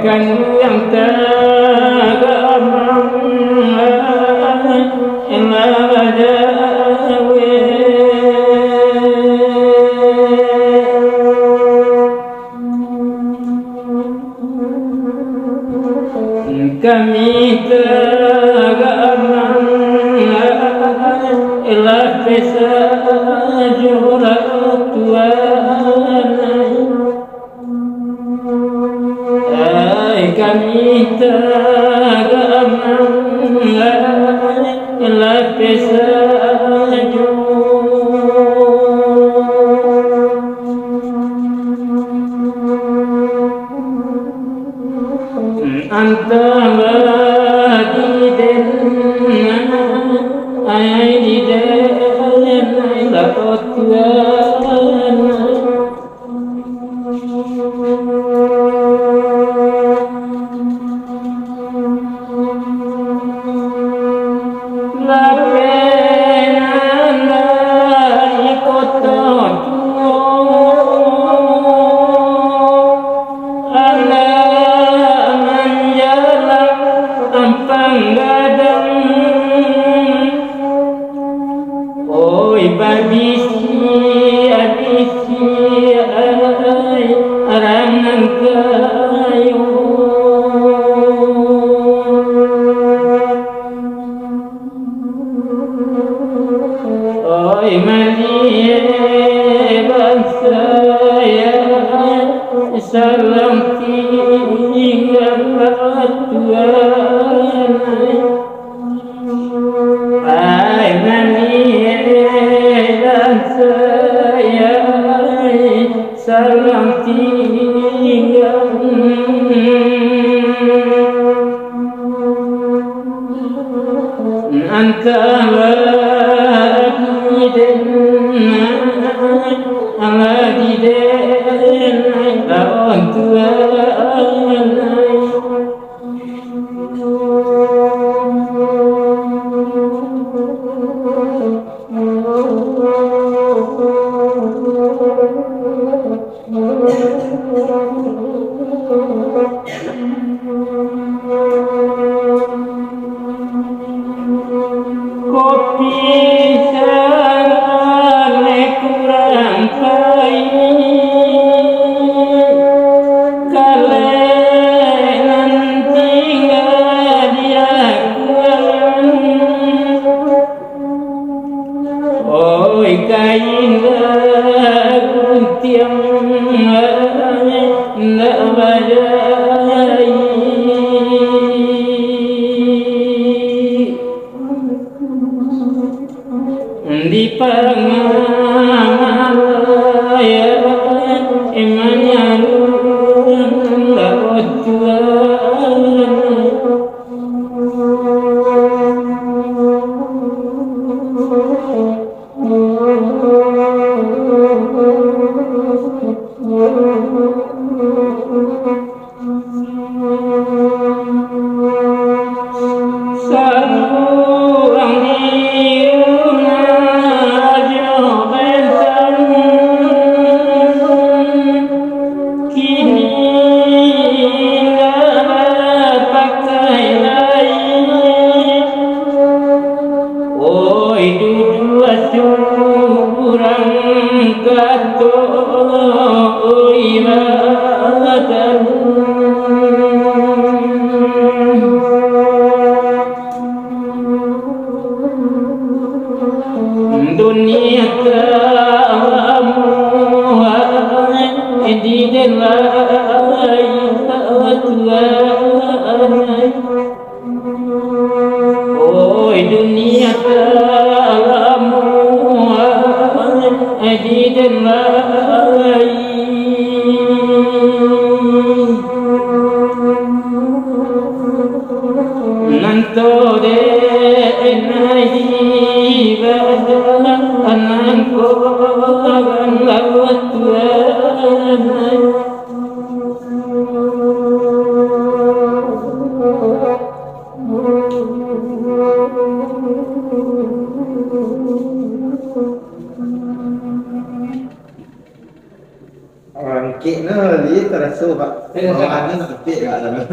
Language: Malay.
Kan yang tagamang iladawe kami tagamang ilafisa kami tagamang lapisa antara diden ay diden la otuan salam tinggal Tuhan ay mani dan saya salam tinggal antara diden lawan Tuhan kopi โตเดนัยบันังโกบันลาวัตวะนัยOrang kena li terasa pak. Orang ni nak kepik kat dalam.